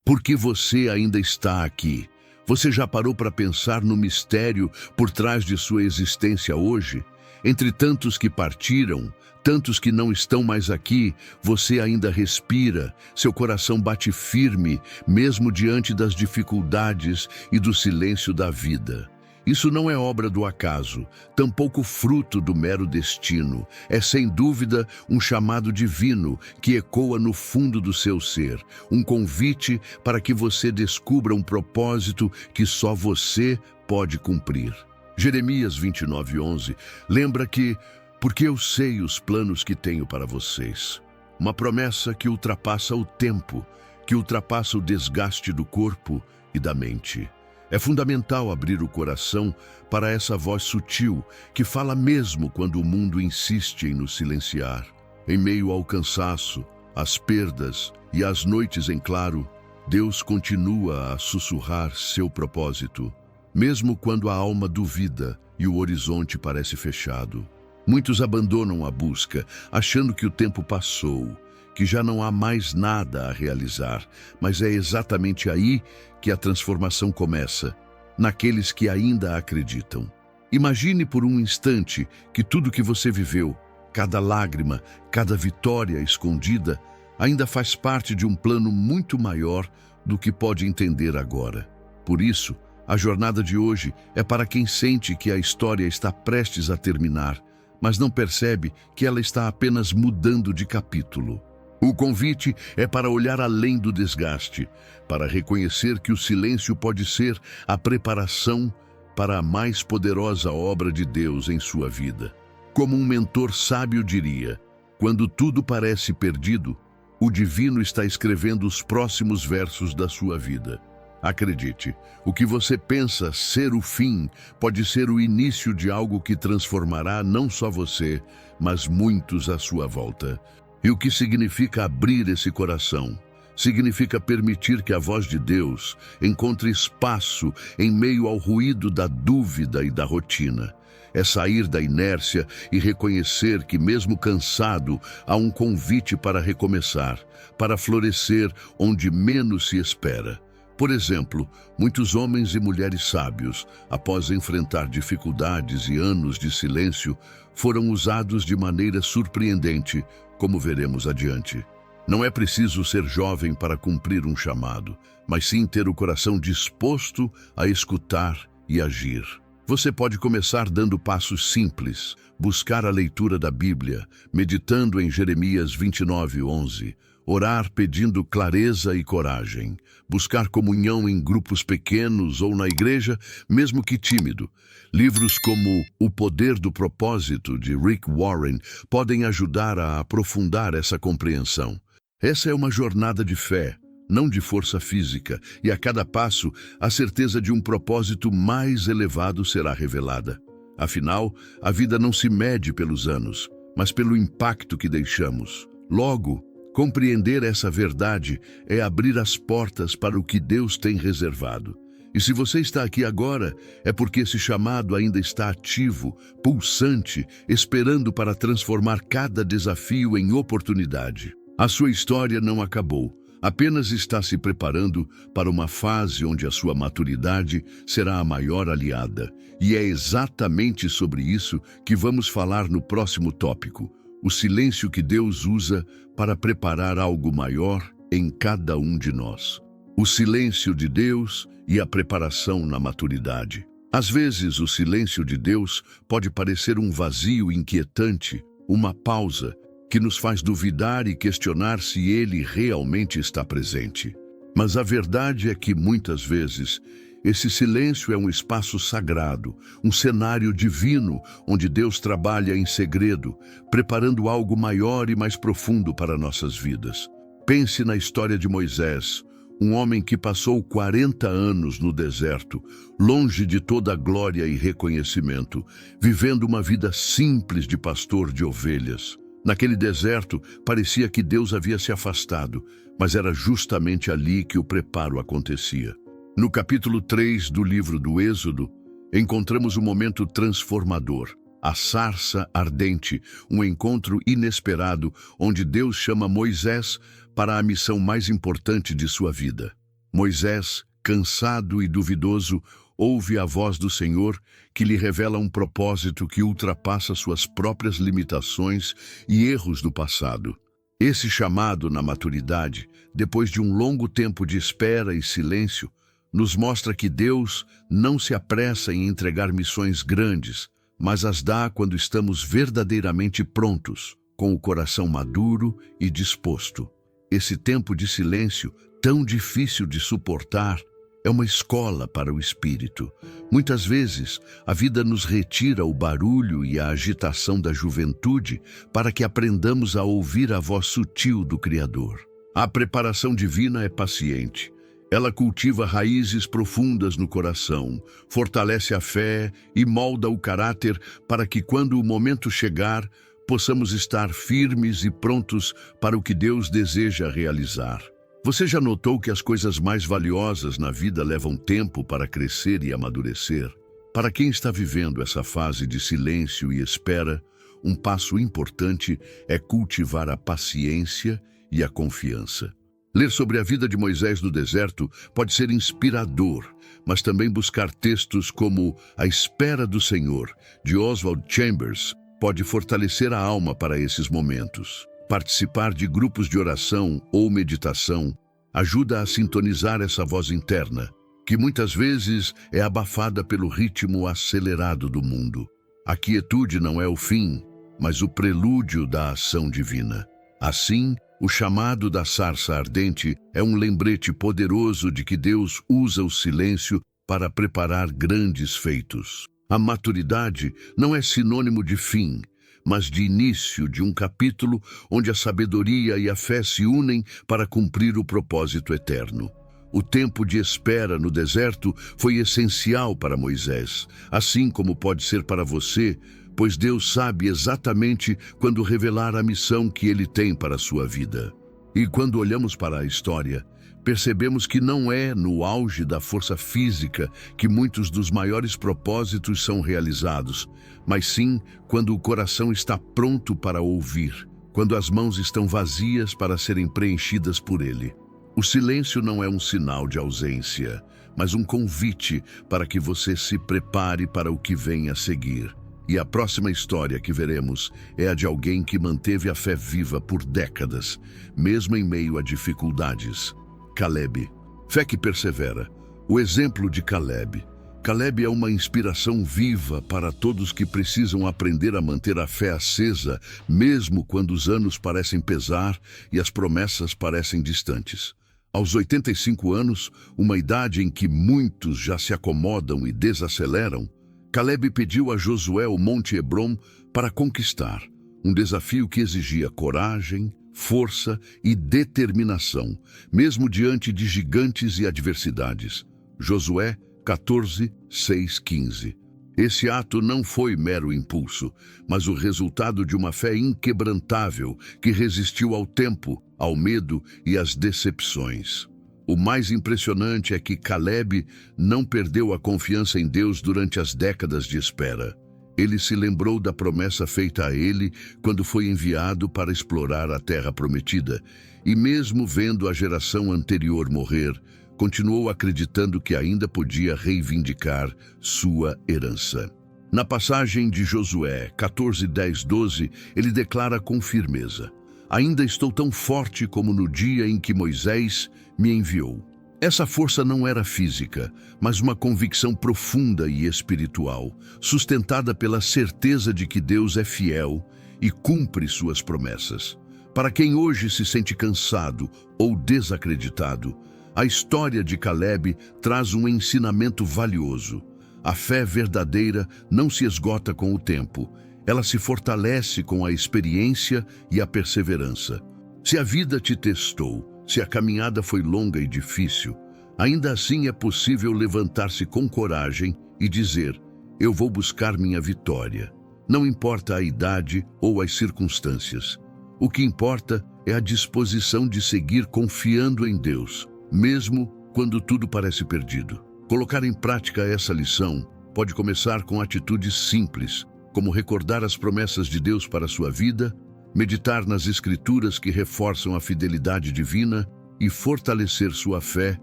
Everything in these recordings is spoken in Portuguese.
Por que você ainda está aqui? Você já parou para pensar no mistério por trás de sua existência hoje? Entre tantos que partiram, tantos que não estão mais aqui, você ainda respira, seu coração bate firme, mesmo diante das dificuldades e do silêncio da vida. Isso não é obra do acaso, tampouco fruto do mero destino. É sem dúvida um chamado divino que ecoa no fundo do seu ser, um convite para que você descubra um propósito que só você pode cumprir. Jeremias 29:11 lembra que, porque eu sei os planos que tenho para vocês. Uma promessa que ultrapassa o tempo, que ultrapassa o desgaste do corpo e da mente. É fundamental abrir o coração para essa voz sutil que fala mesmo quando o mundo insiste em nos silenciar. Em meio ao cansaço, às perdas e às noites em claro, Deus continua a sussurrar seu propósito, mesmo quando a alma duvida e o horizonte parece fechado. Muitos abandonam a busca, achando que o tempo passou, que já não há mais nada a realizar, mas é exatamente aí que a transformação começa, naqueles que ainda acreditam. Imagine por um instante que tudo que você viveu, cada lágrima, cada vitória escondida, ainda faz parte de um plano muito maior do que pode entender agora. Por isso, a jornada de hoje é para quem sente que a história está prestes a terminar, mas não percebe que ela está apenas mudando de capítulo. O convite é para olhar além do desgaste, para reconhecer que o silêncio pode ser a preparação para a mais poderosa obra de Deus em sua vida. Como um mentor sábio diria, quando tudo parece perdido, o divino está escrevendo os próximos versos da sua vida. Acredite, o que você pensa ser o fim pode ser o início de algo que transformará não só você, mas muitos à sua volta. E o que significa abrir esse coração? Significa permitir que a voz de Deus encontre espaço em meio ao ruído da dúvida e da rotina. É sair da inércia e reconhecer que, mesmo cansado, há um convite para recomeçar, para florescer onde menos se espera. Por exemplo, muitos homens e mulheres sábios, após enfrentar dificuldades e anos de silêncio, foram usados de maneira surpreendente, como veremos adiante. Não é preciso ser jovem para cumprir um chamado, mas sim ter o coração disposto a escutar e agir. Você pode começar dando passos simples, buscar a leitura da Bíblia, meditando em Jeremias 29:11, orar pedindo clareza e coragem, buscar comunhão em grupos pequenos ou na igreja, mesmo que tímido. Livros como O Poder do Propósito, de Rick Warren, podem ajudar a aprofundar essa compreensão. Essa é uma jornada de fé, não de força física, e a cada passo, a certeza de um propósito mais elevado será revelada. Afinal, a vida não se mede pelos anos, mas pelo impacto que deixamos. Logo, compreender essa verdade é abrir as portas para o que Deus tem reservado. E se você está aqui agora, é porque esse chamado ainda está ativo, pulsante, esperando para transformar cada desafio em oportunidade. A sua história não acabou, apenas está se preparando para uma fase onde a sua maturidade será a maior aliada. E é exatamente sobre isso que vamos falar no próximo tópico: o silêncio que Deus usa para preparar algo maior em cada um de nós. O silêncio de Deus e a preparação na maturidade. Às vezes, o silêncio de Deus pode parecer um vazio inquietante, uma pausa que nos faz duvidar e questionar se Ele realmente está presente. Mas a verdade é que, muitas vezes, esse silêncio é um espaço sagrado, um cenário divino onde Deus trabalha em segredo, preparando algo maior e mais profundo para nossas vidas. Pense na história de Moisés, um homem que passou 40 anos no deserto, longe de toda a glória e reconhecimento, vivendo uma vida simples de pastor de ovelhas. Naquele deserto, parecia que Deus havia se afastado, mas era justamente ali que o preparo acontecia. No capítulo 3 do livro do Êxodo, encontramos um momento transformador, a sarça ardente, um encontro inesperado onde Deus chama Moisés para a missão mais importante de sua vida. Moisés, cansado e duvidoso, ouve a voz do Senhor que lhe revela um propósito que ultrapassa suas próprias limitações e erros do passado. Esse chamado na maturidade, depois de um longo tempo de espera e silêncio, nos mostra que Deus não se apressa em entregar missões grandes, mas as dá quando estamos verdadeiramente prontos, com o coração maduro e disposto. Esse tempo de silêncio, tão difícil de suportar, é uma escola para o espírito. Muitas vezes, a vida nos retira o barulho e a agitação da juventude para que aprendamos a ouvir a voz sutil do Criador. A preparação divina é paciente. Ela cultiva raízes profundas no coração, fortalece a fé e molda o caráter para que, quando o momento chegar, possamos estar firmes e prontos para o que Deus deseja realizar. Você já notou que as coisas mais valiosas na vida levam tempo para crescer e amadurecer? Para quem está vivendo essa fase de silêncio e espera, um passo importante é cultivar a paciência e a confiança. Ler sobre a vida de Moisés no deserto pode ser inspirador, mas também buscar textos como A Espera do Senhor, de Oswald Chambers, pode fortalecer a alma para esses momentos. Participar de grupos de oração ou meditação ajuda a sintonizar essa voz interna, que muitas vezes é abafada pelo ritmo acelerado do mundo. A quietude não é o fim, mas o prelúdio da ação divina. Assim, o chamado da sarça ardente é um lembrete poderoso de que Deus usa o silêncio para preparar grandes feitos. A maturidade não é sinônimo de fim, mas de início de um capítulo onde a sabedoria e a fé se unem para cumprir o propósito eterno. O tempo de espera no deserto foi essencial para Moisés, assim como pode ser para você, pois Deus sabe exatamente quando revelar a missão que Ele tem para a sua vida. E quando olhamos para a história, percebemos que não é no auge da força física que muitos dos maiores propósitos são realizados, mas sim quando o coração está pronto para ouvir, quando as mãos estão vazias para serem preenchidas por Ele. O silêncio não é um sinal de ausência, mas um convite para que você se prepare para o que vem a seguir. E a próxima história que veremos é a de alguém que manteve a fé viva por décadas, mesmo em meio a dificuldades. Caleb. Fé que persevera. O exemplo de Caleb. Caleb é uma inspiração viva para todos que precisam aprender a manter a fé acesa, mesmo quando os anos parecem pesar e as promessas parecem distantes. Aos 85 anos, uma idade em que muitos já se acomodam e desaceleram, Caleb pediu a Josué o Monte Hebrom para conquistar, um desafio que exigia coragem, força e determinação, mesmo diante de gigantes e adversidades. Josué 14, 6, 15. Esse ato não foi mero impulso, mas o resultado de uma fé inquebrantável que resistiu ao tempo, ao medo e às decepções. O mais impressionante é que Caleb não perdeu a confiança em Deus durante as décadas de espera. Ele se lembrou da promessa feita a ele quando foi enviado para explorar a terra prometida, e mesmo vendo a geração anterior morrer, continuou acreditando que ainda podia reivindicar sua herança. Na passagem de Josué 14, 10, 12, ele declara com firmeza: "Ainda estou tão forte como no dia em que Moisés me enviou." Essa força não era física, mas uma convicção profunda e espiritual, sustentada pela certeza de que Deus é fiel e cumpre suas promessas. Para quem hoje se sente cansado ou desacreditado, a história de Caleb traz um ensinamento valioso. A fé verdadeira não se esgota com o tempo, ela se fortalece com a experiência e a perseverança. Se a vida te testou, se a caminhada foi longa e difícil, ainda assim é possível levantar-se com coragem e dizer: "Eu vou buscar minha vitória." Não importa a idade ou as circunstâncias. O que importa é a disposição de seguir confiando em Deus, mesmo quando tudo parece perdido. Colocar em prática essa lição pode começar com atitudes simples, como recordar as promessas de Deus para a sua vida, meditar nas Escrituras que reforçam a fidelidade divina e fortalecer sua fé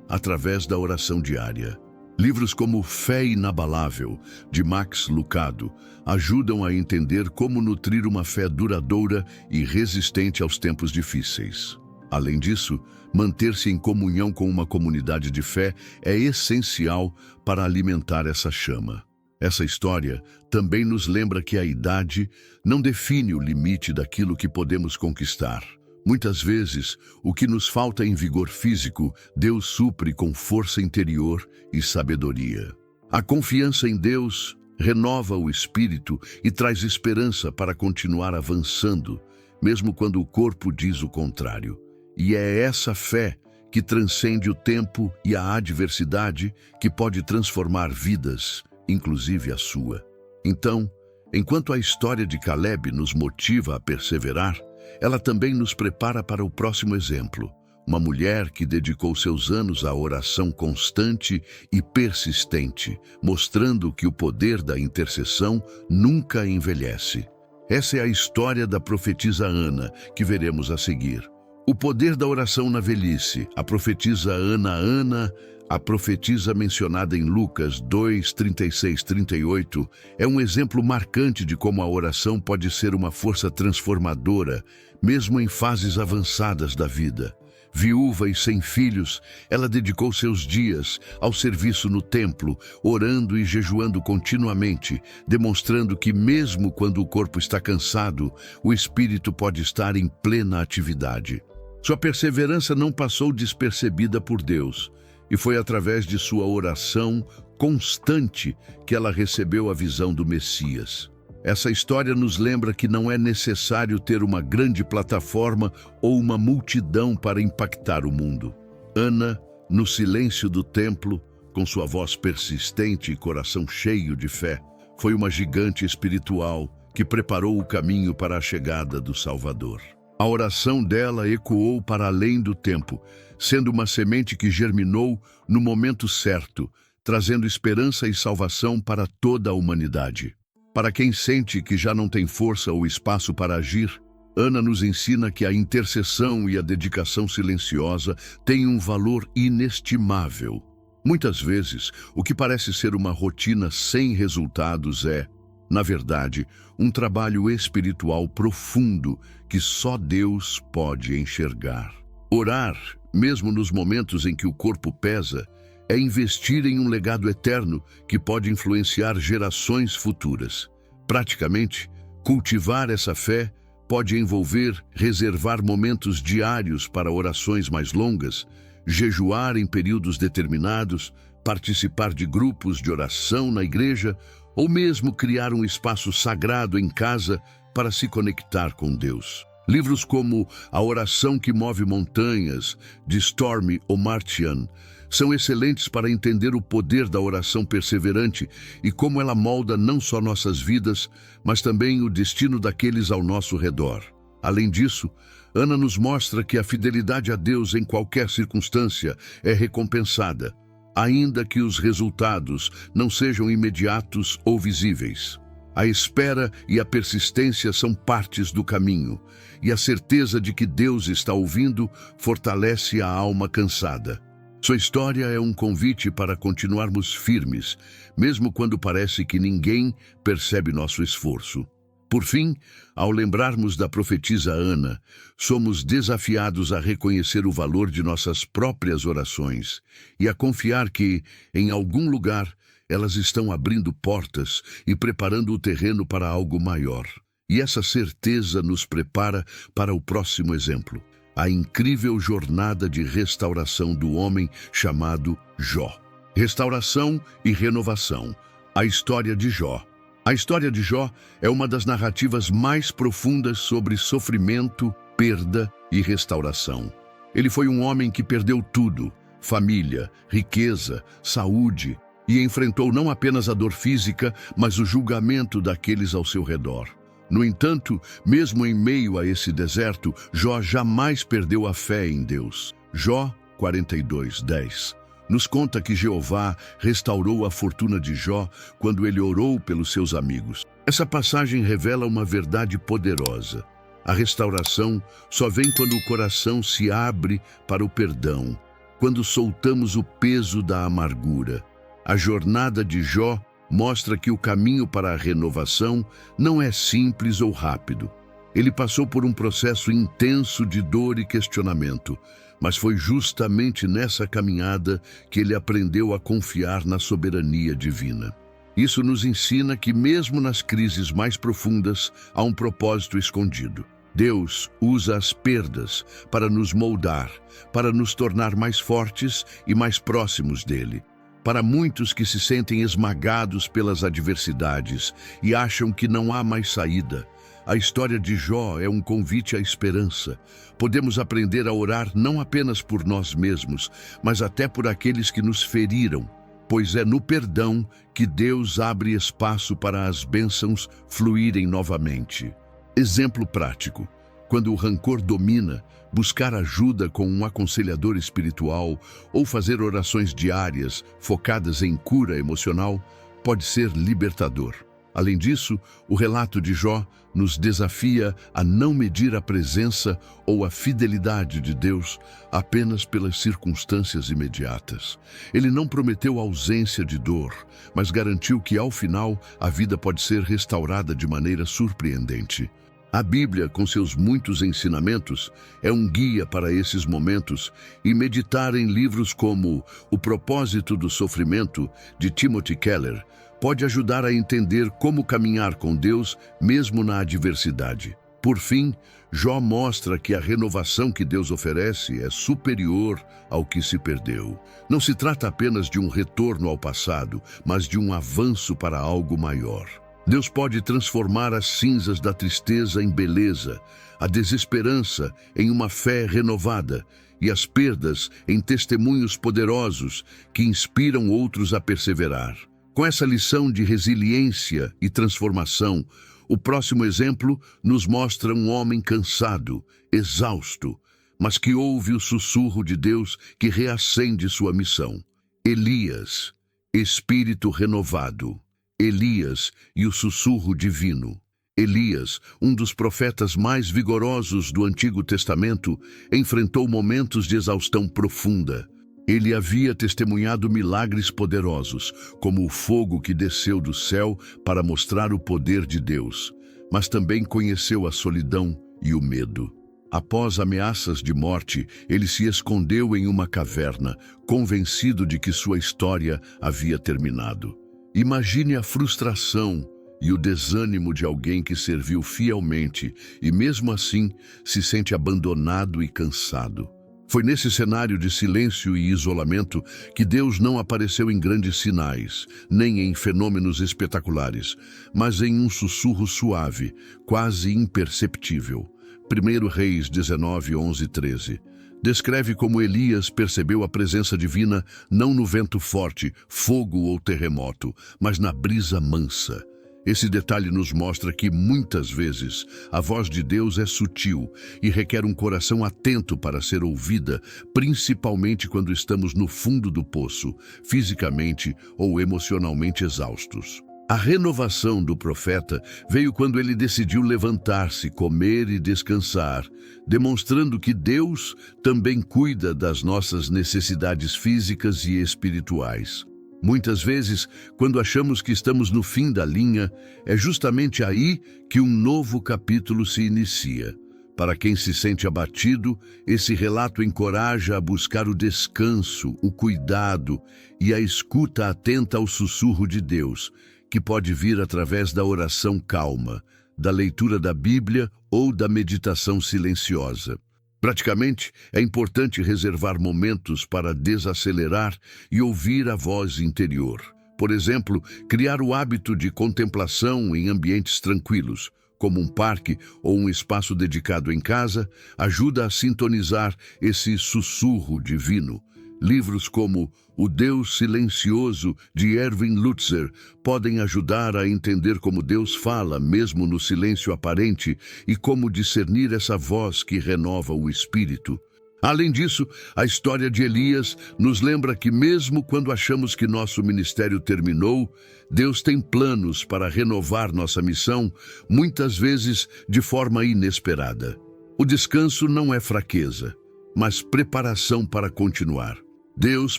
através da oração diária. Livros como Fé Inabalável, de Max Lucado, ajudam a entender como nutrir uma fé duradoura e resistente aos tempos difíceis. Além disso, manter-se em comunhão com uma comunidade de fé é essencial para alimentar essa chama. Essa história também nos lembra que a idade não define o limite daquilo que podemos conquistar. Muitas vezes, o que nos falta em vigor físico, Deus supre com força interior e sabedoria. A confiança em Deus renova o espírito e traz esperança para continuar avançando, mesmo quando o corpo diz o contrário. E é essa fé que transcende o tempo e a adversidade que pode transformar vidas, inclusive a sua. Então, enquanto a história de Caleb nos motiva a perseverar, ela também nos prepara para o próximo exemplo. Uma mulher que dedicou seus anos à oração constante e persistente, mostrando que o poder da intercessão nunca envelhece. Essa é a história da profetisa Ana, que veremos a seguir. O poder da oração na velhice. A profetisa Ana, a profetisa mencionada em Lucas 2, 36, 38, é um exemplo marcante de como a oração pode ser uma força transformadora, mesmo em fases avançadas da vida. Viúva e sem filhos, ela dedicou seus dias ao serviço no templo, orando e jejuando continuamente, demonstrando que mesmo quando o corpo está cansado, o espírito pode estar em plena atividade. Sua perseverança não passou despercebida por Deus, e foi através de sua oração constante que ela recebeu a visão do Messias. Essa história nos lembra que não é necessário ter uma grande plataforma ou uma multidão para impactar o mundo. Ana, no silêncio do templo, com sua voz persistente e coração cheio de fé, foi uma gigante espiritual que preparou o caminho para a chegada do Salvador. A oração dela ecoou para além do tempo, sendo uma semente que germinou no momento certo, trazendo esperança e salvação para toda a humanidade. Para quem sente que já não tem força ou espaço para agir, Ana nos ensina que a intercessão e a dedicação silenciosa têm um valor inestimável. Muitas vezes, o que parece ser uma rotina sem resultados é, na verdade, um trabalho espiritual profundo que só Deus pode enxergar. Orar, mesmo nos momentos em que o corpo pesa, é investir em um legado eterno que pode influenciar gerações futuras. Praticamente, cultivar essa fé pode envolver reservar momentos diários para orações mais longas, jejuar em períodos determinados, participar de grupos de oração na igreja ou mesmo criar um espaço sagrado em casa para se conectar com Deus. Livros como A Oração que Move Montanhas, de Stormy Omartian, são excelentes para entender o poder da oração perseverante e como ela molda não só nossas vidas, mas também o destino daqueles ao nosso redor. Além disso, Ana nos mostra que a fidelidade a Deus em qualquer circunstância é recompensada, ainda que os resultados não sejam imediatos ou visíveis. A espera e a persistência são partes do caminho, e a certeza de que Deus está ouvindo fortalece a alma cansada. Sua história é um convite para continuarmos firmes, mesmo quando parece que ninguém percebe nosso esforço. Por fim, ao lembrarmos da profetisa Ana, somos desafiados a reconhecer o valor de nossas próprias orações e a confiar que, em algum lugar, elas estão abrindo portas e preparando o terreno para algo maior. E essa certeza nos prepara para o próximo exemplo, a incrível jornada de restauração do homem chamado Jó. Restauração e renovação. A história de Jó. A história de Jó é uma das narrativas mais profundas sobre sofrimento, perda e restauração. Ele foi um homem que perdeu tudo, família, riqueza, saúde, e enfrentou não apenas a dor física, mas o julgamento daqueles ao seu redor. No entanto, mesmo em meio a esse deserto, Jó jamais perdeu a fé em Deus. Jó 42:10 nos conta que Jeová restaurou a fortuna de Jó quando ele orou pelos seus amigos. Essa passagem revela uma verdade poderosa. A restauração só vem quando o coração se abre para o perdão. quando soltamos o peso da amargura. A jornada de Jó mostra que o caminho para a renovação não é simples ou rápido. Ele passou por um processo intenso de dor e questionamento, mas foi justamente nessa caminhada que ele aprendeu a confiar na soberania divina. Isso nos ensina que mesmo nas crises mais profundas há um propósito escondido. Deus usa as perdas para nos moldar, para nos tornar mais fortes e mais próximos dele. Para muitos que se sentem esmagados pelas adversidades e acham que não há mais saída, a história de Jó é um convite à esperança. Podemos aprender a orar não apenas por nós mesmos, mas até por aqueles que nos feriram, pois é no perdão que Deus abre espaço para as bênçãos fluírem novamente. Exemplo prático: quando o rancor domina, buscar ajuda com um aconselhador espiritual ou fazer orações diárias focadas em cura emocional pode ser libertador. Além disso, o relato de Jó nos desafia a não medir a presença ou a fidelidade de Deus apenas pelas circunstâncias imediatas. Ele não prometeu ausência de dor, mas garantiu que, ao final, a vida pode ser restaurada de maneira surpreendente. A Bíblia, com seus muitos ensinamentos, é um guia para esses momentos, e meditar em livros como O Propósito do Sofrimento, de Timothy Keller, pode ajudar a entender como caminhar com Deus mesmo na adversidade. Por fim, Jó mostra que a renovação que Deus oferece é superior ao que se perdeu. Não se trata apenas de um retorno ao passado, mas de um avanço para algo maior. Deus pode transformar as cinzas da tristeza em beleza, a desesperança em uma fé renovada e as perdas em testemunhos poderosos que inspiram outros a perseverar. Com essa lição de resiliência e transformação, o próximo exemplo nos mostra um homem cansado, exausto, mas que ouve o sussurro de Deus que reacende sua missão. Elias, espírito renovado. Elias e o sussurro divino. Elias, um dos profetas mais vigorosos do Antigo Testamento, enfrentou momentos de exaustão profunda. Ele havia testemunhado milagres poderosos, como o fogo que desceu do céu para mostrar o poder de Deus, mas também conheceu a solidão e o medo. Após ameaças de morte, ele se escondeu em uma caverna, convencido de que sua história havia terminado. Imagine a frustração e o desânimo de alguém que serviu fielmente e, mesmo assim, se sente abandonado e cansado. Foi nesse cenário de silêncio e isolamento que Deus não apareceu em grandes sinais, nem em fenômenos espetaculares, mas em um sussurro suave, quase imperceptível. 1 Reis 19, 11 e 13. Descreve como Elias percebeu a presença divina não no vento forte, fogo ou terremoto, mas na brisa mansa. Esse detalhe nos mostra que, muitas vezes, a voz de Deus é sutil e requer um coração atento para ser ouvida, principalmente quando estamos no fundo do poço, fisicamente ou emocionalmente exaustos. A renovação do profeta veio quando ele decidiu levantar-se, comer e descansar, demonstrando que Deus também cuida das nossas necessidades físicas e espirituais. Muitas vezes, quando achamos que estamos no fim da linha, é justamente aí que um novo capítulo se inicia. Para quem se sente abatido, esse relato encoraja a buscar o descanso, o cuidado e a escuta atenta ao sussurro de Deus, que pode vir através da oração calma, da leitura da Bíblia ou da meditação silenciosa. Praticamente, é importante reservar momentos para desacelerar e ouvir a voz interior. Por exemplo, criar o hábito de contemplação em ambientes tranquilos, como um parque ou um espaço dedicado em casa, ajuda a sintonizar esse sussurro divino. Livros como O Deus Silencioso, de Erwin Lutzer, podem ajudar a entender como Deus fala, mesmo no silêncio aparente, e como discernir essa voz que renova o espírito. Além disso, a história de Elias nos lembra que, mesmo quando achamos que nosso ministério terminou, Deus tem planos para renovar nossa missão, muitas vezes de forma inesperada. O descanso não é fraqueza, mas preparação para continuar. Deus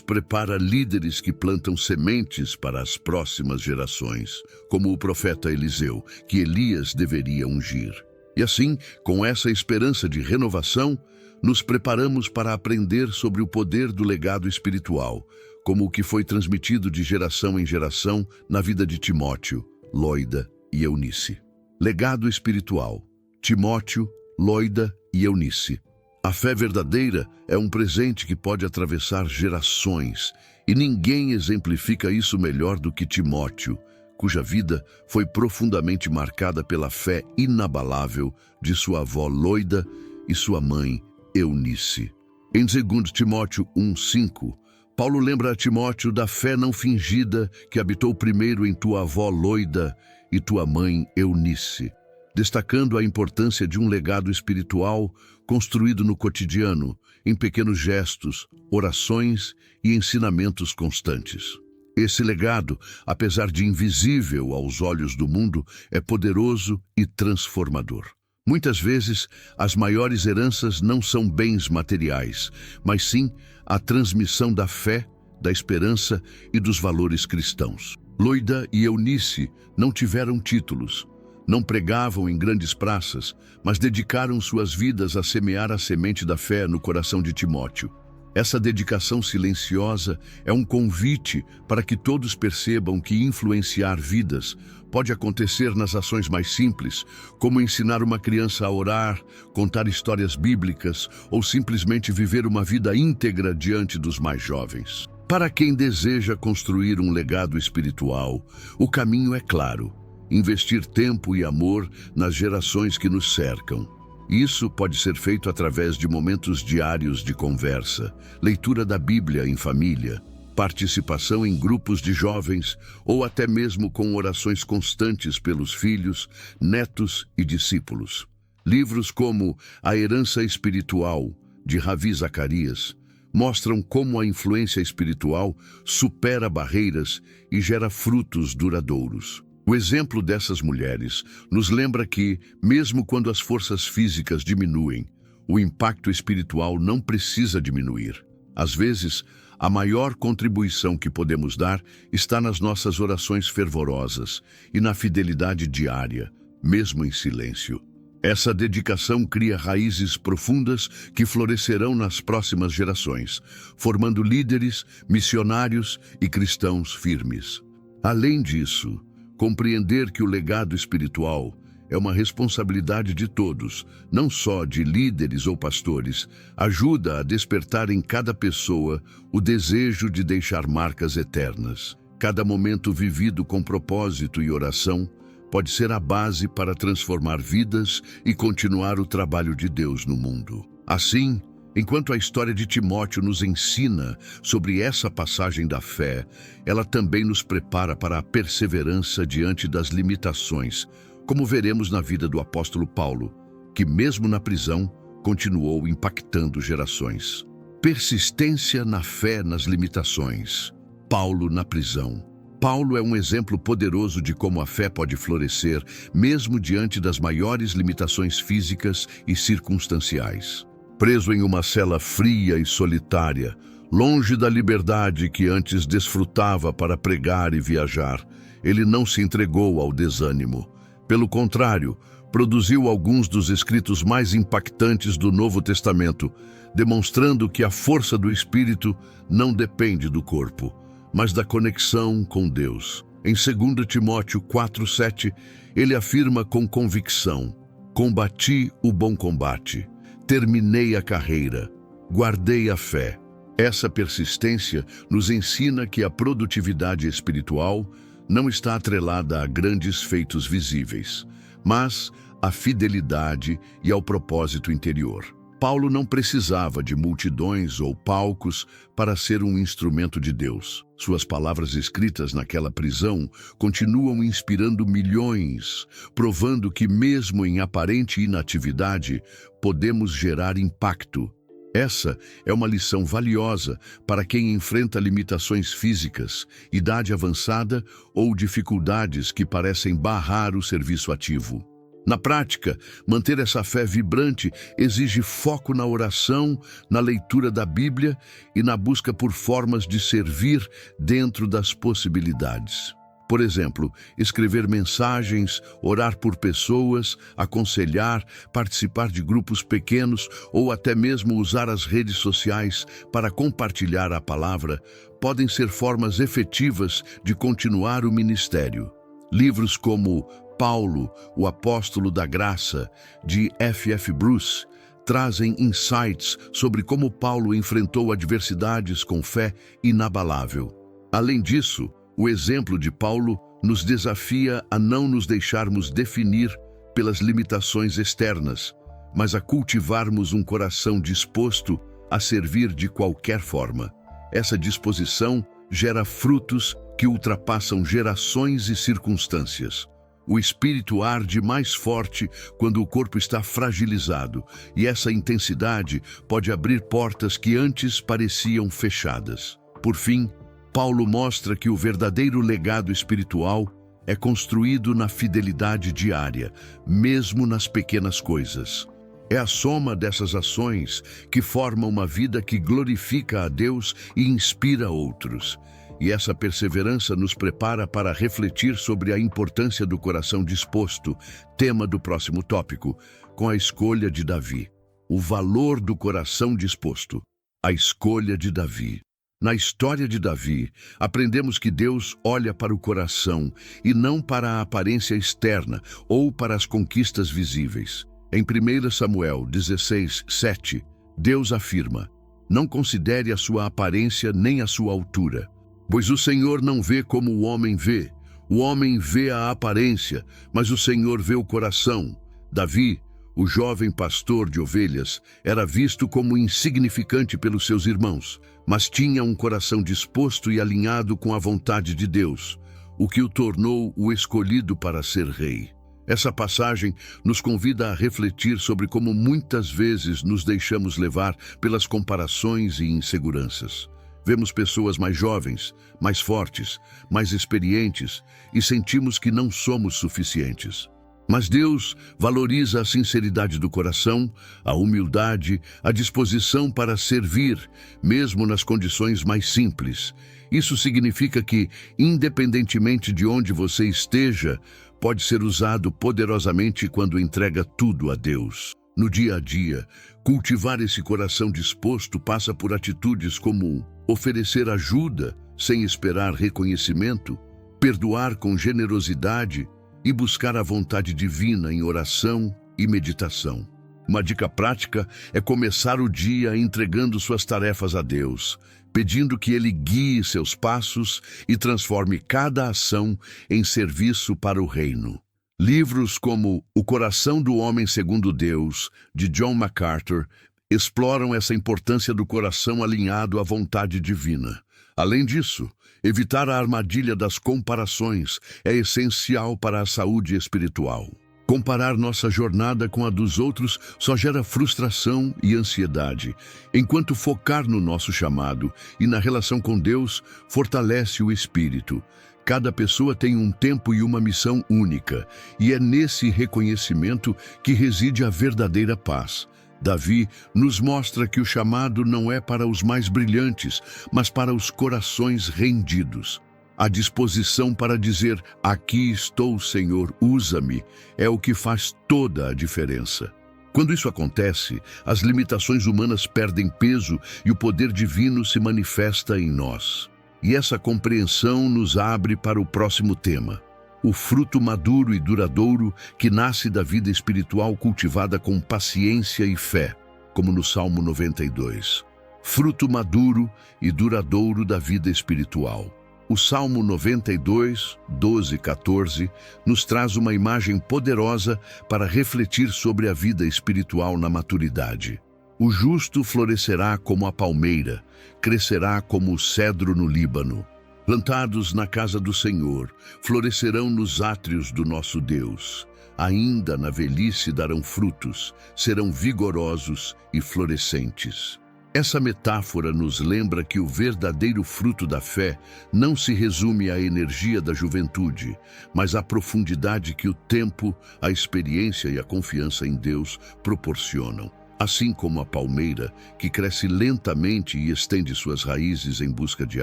prepara líderes que plantam sementes para as próximas gerações, como o profeta Eliseu, que Elias deveria ungir. E assim, com essa esperança de renovação, nos preparamos para aprender sobre o poder do legado espiritual, como o que foi transmitido de geração em geração na vida de Timóteo, Loida e Eunice. Legado espiritual: Timóteo, Loida e Eunice. A fé verdadeira é um presente que pode atravessar gerações, e ninguém exemplifica isso melhor do que Timóteo, cuja vida foi profundamente marcada pela fé inabalável de sua avó Loida e sua mãe Eunice. Em 2 Timóteo 1:5, Paulo lembra a Timóteo da fé não fingida que habitou primeiro em tua avó Loida e tua mãe Eunice, destacando a importância de um legado espiritual construído no cotidiano, em pequenos gestos, orações e ensinamentos constantes. Esse legado, apesar de invisível aos olhos do mundo, é poderoso e transformador. Muitas vezes, as maiores heranças não são bens materiais, mas sim a transmissão da fé, da esperança e dos valores cristãos. Loida e Eunice não tiveram títulos, não pregavam em grandes praças, mas dedicaram suas vidas a semear a semente da fé no coração de Timóteo. Essa dedicação silenciosa é um convite para que todos percebam que influenciar vidas pode acontecer nas ações mais simples, como ensinar uma criança a orar, contar histórias bíblicas ou simplesmente viver uma vida íntegra diante dos mais jovens. Para quem deseja construir um legado espiritual, o caminho é claro: investir tempo e amor nas gerações que nos cercam. Isso pode ser feito através de momentos diários de conversa, leitura da Bíblia em família, participação em grupos de jovens ou até mesmo com orações constantes pelos filhos, netos e discípulos. Livros como A Herança Espiritual, de Ravi Zacarias, mostram como a influência espiritual supera barreiras e gera frutos duradouros. O exemplo dessas mulheres nos lembra que, mesmo quando as forças físicas diminuem, o impacto espiritual não precisa diminuir. Às vezes, a maior contribuição que podemos dar está nas nossas orações fervorosas e na fidelidade diária, mesmo em silêncio. Essa dedicação cria raízes profundas que florescerão nas próximas gerações, formando líderes, missionários e cristãos firmes. Além disso, compreender que o legado espiritual é uma responsabilidade de todos, não só de líderes ou pastores, ajuda a despertar em cada pessoa o desejo de deixar marcas eternas. Cada momento vivido com propósito e oração pode ser a base para transformar vidas e continuar o trabalho de Deus no mundo. Assim, enquanto a história de Timóteo nos ensina sobre essa passagem da fé, ela também nos prepara para a perseverança diante das limitações, como veremos na vida do apóstolo Paulo, que mesmo na prisão continuou impactando gerações. Persistência na fé nas limitações. Paulo na prisão. Paulo é um exemplo poderoso de como a fé pode florescer, mesmo diante das maiores limitações físicas e circunstanciais. Preso em uma cela fria e solitária, longe da liberdade que antes desfrutava para pregar e viajar, ele não se entregou ao desânimo. Pelo contrário, produziu alguns dos escritos mais impactantes do Novo Testamento, demonstrando que a força do Espírito não depende do corpo, mas da conexão com Deus. Em 2 Timóteo 4:7, ele afirma com convicção: "Combati o bom combate, terminei a carreira, guardei a fé." Essa persistência nos ensina que a produtividade espiritual não está atrelada a grandes feitos visíveis, mas à fidelidade e ao propósito interior. Paulo não precisava de multidões ou palcos para ser um instrumento de Deus. Suas palavras escritas naquela prisão continuam inspirando milhões, provando que mesmo em aparente inatividade, podemos gerar impacto. Essa é uma lição valiosa para quem enfrenta limitações físicas, idade avançada ou dificuldades que parecem barrar o serviço ativo. Na prática, manter essa fé vibrante exige foco na oração, na leitura da Bíblia e na busca por formas de servir dentro das possibilidades. Por exemplo, escrever mensagens, orar por pessoas, aconselhar, participar de grupos pequenos ou até mesmo usar as redes sociais para compartilhar a palavra podem ser formas efetivas de continuar o ministério. Livros como Paulo, o Apóstolo da Graça, de F.F. Bruce, trazem insights sobre como Paulo enfrentou adversidades com fé inabalável. Além disso, o exemplo de Paulo nos desafia a não nos deixarmos definir pelas limitações externas, mas a cultivarmos um coração disposto a servir de qualquer forma. Essa disposição gera frutos que ultrapassam gerações e circunstâncias. O espírito arde mais forte quando o corpo está fragilizado, e essa intensidade pode abrir portas que antes pareciam fechadas. Por fim, Paulo mostra que o verdadeiro legado espiritual é construído na fidelidade diária, mesmo nas pequenas coisas. É a soma dessas ações que forma uma vida que glorifica a Deus e inspira outros. E essa perseverança nos prepara para refletir sobre a importância do coração disposto, tema do próximo tópico, com a escolha de Davi. O valor do coração disposto, a escolha de Davi. Na história de Davi, aprendemos que Deus olha para o coração e não para a aparência externa ou para as conquistas visíveis. Em 1 Samuel 16:7, Deus afirma: "Não considere a sua aparência nem a sua altura, pois o Senhor não vê como o homem vê. O homem vê a aparência, mas o Senhor vê o coração." Davi, o jovem pastor de ovelhas, era visto como insignificante pelos seus irmãos, mas tinha um coração disposto e alinhado com a vontade de Deus, o que o tornou o escolhido para ser rei. Essa passagem nos convida a refletir sobre como muitas vezes nos deixamos levar pelas comparações e inseguranças. Vemos pessoas mais jovens, mais fortes, mais experientes e sentimos que não somos suficientes. Mas Deus valoriza a sinceridade do coração, a humildade, a disposição para servir, mesmo nas condições mais simples. Isso significa que, independentemente de onde você esteja, pode ser usado poderosamente quando entrega tudo a Deus. No dia a dia, cultivar esse coração disposto passa por atitudes como oferecer ajuda sem esperar reconhecimento, perdoar com generosidade e buscar a vontade divina em oração e meditação. Uma dica prática é começar o dia entregando suas tarefas a Deus, pedindo que Ele guie seus passos e transforme cada ação em serviço para o reino. Livros como O Coração do Homem Segundo Deus, de John MacArthur, exploram essa importância do coração alinhado à vontade divina. Além disso, evitar a armadilha das comparações é essencial para a saúde espiritual. Comparar nossa jornada com a dos outros só gera frustração e ansiedade, enquanto focar no nosso chamado e na relação com Deus fortalece o espírito. Cada pessoa tem um tempo e uma missão única, e é nesse reconhecimento que reside a verdadeira paz. Davi nos mostra que o chamado não é para os mais brilhantes, mas para os corações rendidos. A disposição para dizer: "Aqui estou, Senhor, usa-me", é o que faz toda a diferença. Quando isso acontece, as limitações humanas perdem peso e o poder divino se manifesta em nós. E essa compreensão nos abre para o próximo tema: o fruto maduro e duradouro que nasce da vida espiritual cultivada com paciência e fé, como no Salmo 92. Fruto maduro e duradouro da vida espiritual. O Salmo 92, 12 e 14, nos traz uma imagem poderosa para refletir sobre a vida espiritual na maturidade. O justo florescerá como a palmeira, crescerá como o cedro no Líbano. Plantados na casa do Senhor, florescerão nos átrios do nosso Deus. Ainda na velhice darão frutos, serão vigorosos e florescentes. Essa metáfora nos lembra que o verdadeiro fruto da fé não se resume à energia da juventude, mas à profundidade que o tempo, a experiência e a confiança em Deus proporcionam. Assim como a palmeira, que cresce lentamente e estende suas raízes em busca de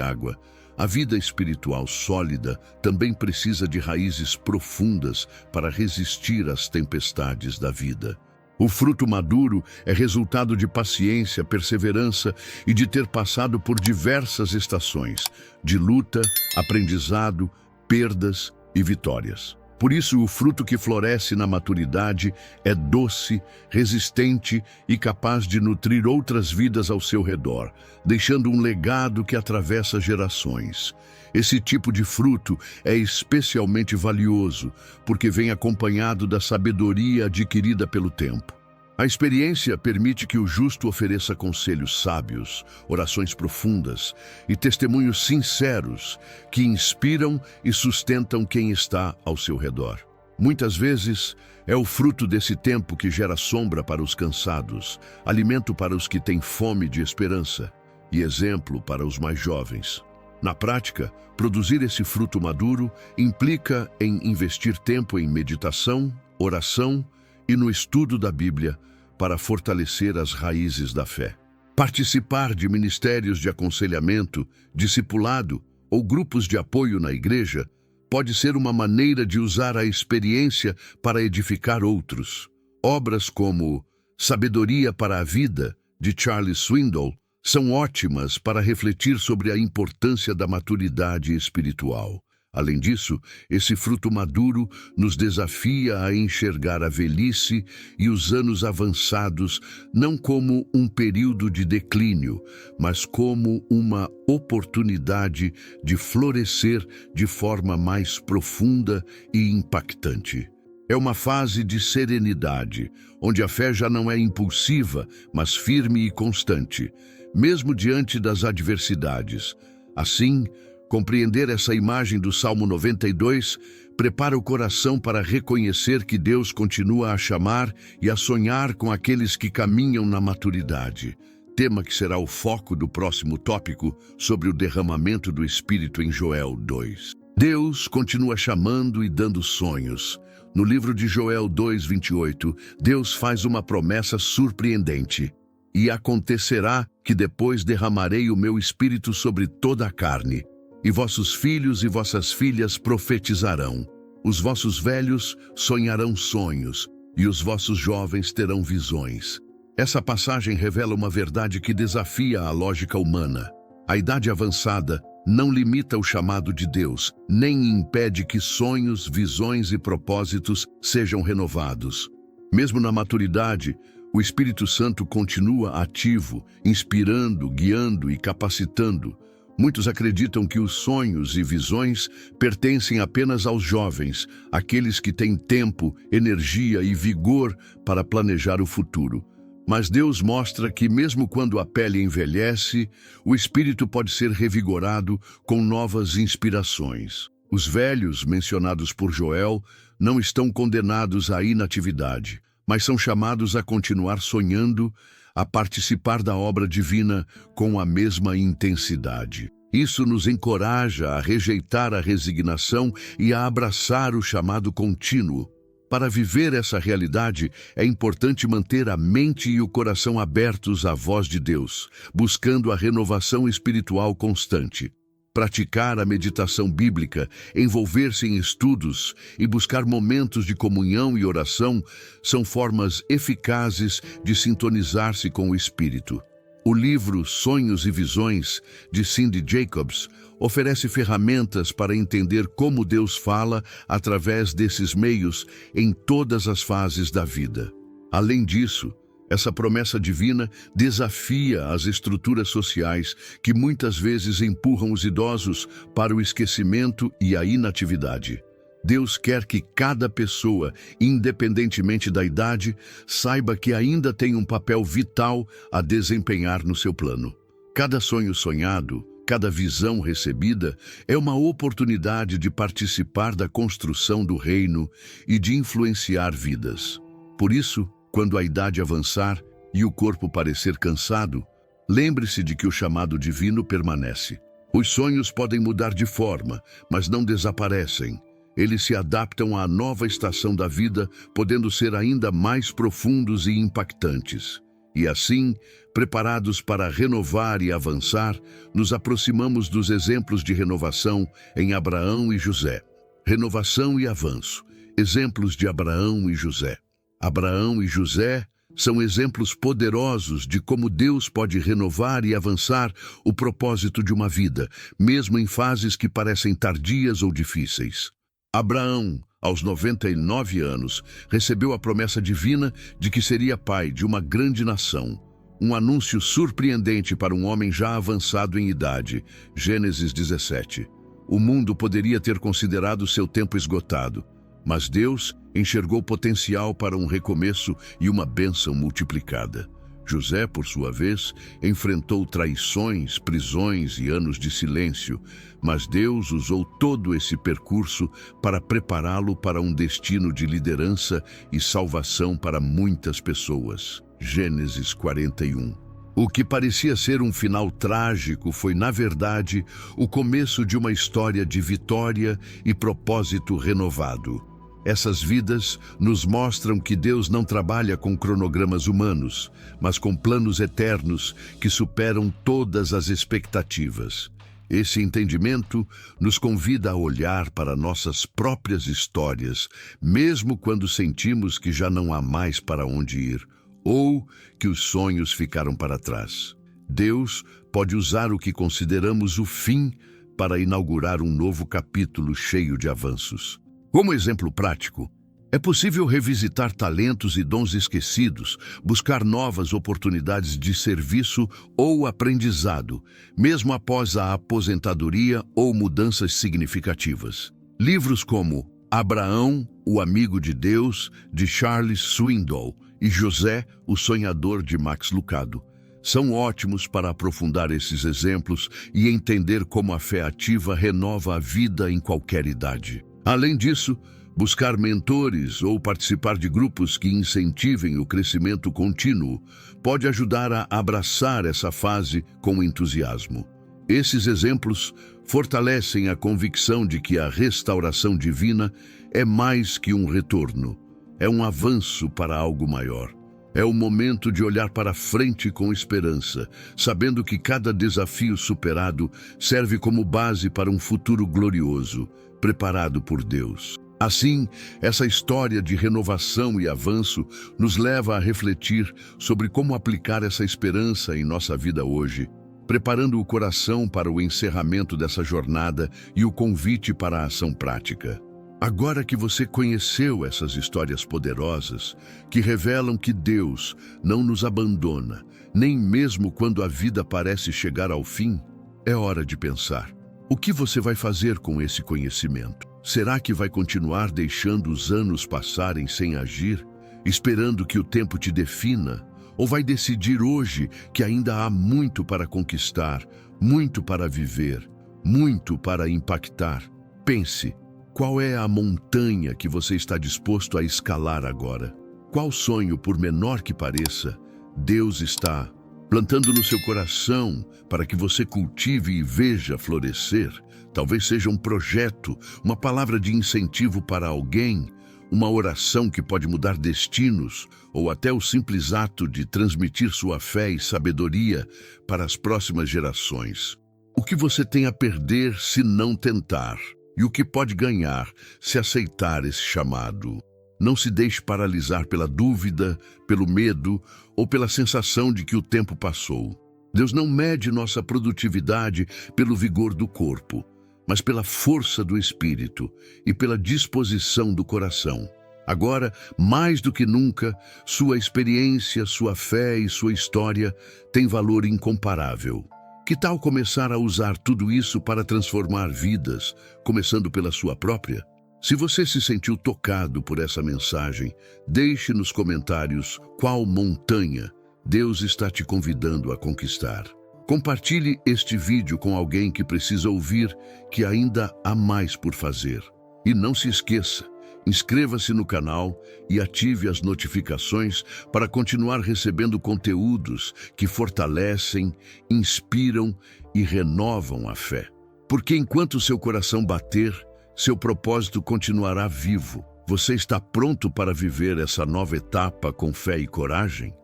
água, a vida espiritual sólida também precisa de raízes profundas para resistir às tempestades da vida. O fruto maduro é resultado de paciência, perseverança e de ter passado por diversas estações de luta, aprendizado, perdas e vitórias. Por isso, o fruto que floresce na maturidade é doce, resistente e capaz de nutrir outras vidas ao seu redor, deixando um legado que atravessa gerações. Esse tipo de fruto é especialmente valioso, porque vem acompanhado da sabedoria adquirida pelo tempo. A experiência permite que o justo ofereça conselhos sábios, orações profundas e testemunhos sinceros que inspiram e sustentam quem está ao seu redor. Muitas vezes, é o fruto desse tempo que gera sombra para os cansados, alimento para os que têm fome de esperança e exemplo para os mais jovens. Na prática, produzir esse fruto maduro implica em investir tempo em meditação, oração e no estudo da Bíblia para fortalecer as raízes da fé. Participar de ministérios de aconselhamento, discipulado ou grupos de apoio na igreja pode ser uma maneira de usar a experiência para edificar outros. Obras como Sabedoria para a Vida, de Charles Swindoll, são ótimas para refletir sobre a importância da maturidade espiritual. Além disso, esse fruto maduro nos desafia a enxergar a velhice e os anos avançados não como um período de declínio, mas como uma oportunidade de florescer de forma mais profunda e impactante. É uma fase de serenidade, onde a fé já não é impulsiva, mas firme e constante, mesmo diante das adversidades. Assim, compreender essa imagem do Salmo 92 prepara o coração para reconhecer que Deus continua a chamar e a sonhar com aqueles que caminham na maturidade. Tema que será o foco do próximo tópico sobre o derramamento do Espírito em Joel 2. Deus continua chamando e dando sonhos. No livro de Joel 2:28, Deus faz uma promessa surpreendente. E acontecerá que depois derramarei o meu Espírito sobre toda a carne, e vossos filhos e vossas filhas profetizarão. Os vossos velhos sonharão sonhos, e os vossos jovens terão visões. Essa passagem revela uma verdade que desafia a lógica humana. A idade avançada não limita o chamado de Deus, nem impede que sonhos, visões e propósitos sejam renovados. Mesmo na maturidade, o Espírito Santo continua ativo, inspirando, guiando e capacitando. Muitos acreditam que os sonhos e visões pertencem apenas aos jovens, aqueles que têm tempo, energia e vigor para planejar o futuro. Mas Deus mostra que mesmo quando a pele envelhece, o espírito pode ser revigorado com novas inspirações. Os velhos, mencionados por Joel, não estão condenados à inatividade, mas são chamados a continuar sonhando, a participar da obra divina com a mesma intensidade. Isso nos encoraja a rejeitar a resignação e a abraçar o chamado contínuo. Para viver essa realidade, é importante manter a mente e o coração abertos à voz de Deus, buscando a renovação espiritual constante. Praticar a meditação bíblica, envolver-se em estudos e buscar momentos de comunhão e oração são formas eficazes de sintonizar-se com o Espírito. O livro Sonhos e Visões, de Cindy Jacobs, oferece ferramentas para entender como Deus fala através desses meios em todas as fases da vida. Além disso, essa promessa divina desafia as estruturas sociais que muitas vezes empurram os idosos para o esquecimento e a inatividade. Deus quer que cada pessoa, independentemente da idade, saiba que ainda tem um papel vital a desempenhar no seu plano. Cada sonho sonhado, cada visão recebida é uma oportunidade de participar da construção do reino e de influenciar vidas. Por isso, quando a idade avançar e o corpo parecer cansado, Lembre-se de que o chamado divino permanece. Os sonhos podem mudar de forma, mas não desaparecem. Eles se adaptam à nova estação da vida, podendo ser ainda mais profundos e impactantes. E assim, preparados para renovar e avançar, nos aproximamos dos exemplos de renovação em Abraão e José. Renovação e avanço. Exemplos de Abraão e José. Abraão e José são exemplos poderosos de como Deus pode renovar e avançar o propósito de uma vida, mesmo em fases que parecem tardias ou difíceis. Abraão, aos 99 anos, recebeu a promessa divina de que seria pai de uma grande nação. Um anúncio surpreendente para um homem já avançado em idade. Gênesis 17. O mundo poderia ter considerado seu tempo esgotado, mas Deus enxergou potencial para um recomeço e uma bênção multiplicada. José, por sua vez, enfrentou traições, prisões e anos de silêncio, mas Deus usou todo esse percurso para prepará-lo para um destino de liderança e salvação para muitas pessoas. Gênesis 41. O que parecia ser um final trágico foi, na verdade, o começo de uma história de vitória e propósito renovado. Essas vidas nos mostram que Deus não trabalha com cronogramas humanos, mas com planos eternos que superam todas as expectativas. Esse entendimento nos convida a olhar para nossas próprias histórias, mesmo quando sentimos que já não há mais para onde ir, ou que os sonhos ficaram para trás. Deus pode usar o que consideramos o fim para inaugurar um novo capítulo cheio de avanços. Como exemplo prático, é possível revisitar talentos e dons esquecidos, buscar novas oportunidades de serviço ou aprendizado, mesmo após a aposentadoria ou mudanças significativas. Livros como Abraão, o Amigo de Deus, de Charles Swindoll, e José, o Sonhador, de Max Lucado, são ótimos para aprofundar esses exemplos e entender como a fé ativa renova a vida em qualquer idade. Além disso, buscar mentores ou participar de grupos que incentivem o crescimento contínuo pode ajudar a abraçar essa fase com entusiasmo. Esses exemplos fortalecem a convicção de que a restauração divina é mais que um retorno, é um avanço para algo maior. É o momento de olhar para frente com esperança, sabendo que cada desafio superado serve como base para um futuro glorioso, preparado por Deus. Assim, essa história de renovação e avanço nos leva a refletir sobre como aplicar essa esperança em nossa vida hoje, preparando o coração para o encerramento dessa jornada e o convite para a ação prática. Agora que você conheceu essas histórias poderosas, que revelam que Deus não nos abandona, nem mesmo quando a vida parece chegar ao fim, é hora de pensar: o que você vai fazer com esse conhecimento? Será que vai continuar deixando os anos passarem sem agir, esperando que o tempo te defina? Ou vai decidir hoje que ainda há muito para conquistar, muito para viver, muito para impactar? Pense, qual é a montanha que você está disposto a escalar agora? Qual sonho, por menor que pareça, Deus está plantando no seu coração para que você cultive e veja florescer? Talvez seja um projeto, uma palavra de incentivo para alguém, uma oração que pode mudar destinos, ou até o simples ato de transmitir sua fé e sabedoria para as próximas gerações. O que você tem a perder se não tentar? E o que pode ganhar se aceitar esse chamado? Não se deixe paralisar pela dúvida, pelo medo ou pela sensação de que o tempo passou. Deus não mede nossa produtividade pelo vigor do corpo, mas pela força do espírito e pela disposição do coração. Agora, mais do que nunca, sua experiência, sua fé e sua história têm valor incomparável. Que tal começar a usar tudo isso para transformar vidas, começando pela sua própria? Se você se sentiu tocado por essa mensagem, deixe nos comentários qual montanha Deus está te convidando a conquistar. Compartilhe este vídeo com alguém que precisa ouvir que ainda há mais por fazer. E não se esqueça, Inscreva-se no canal e ative as notificações para continuar recebendo conteúdos que fortalecem, inspiram e renovam a fé. Porque enquanto seu coração bater, seu propósito continuará vivo. Você está pronto para viver essa nova etapa com fé e coragem?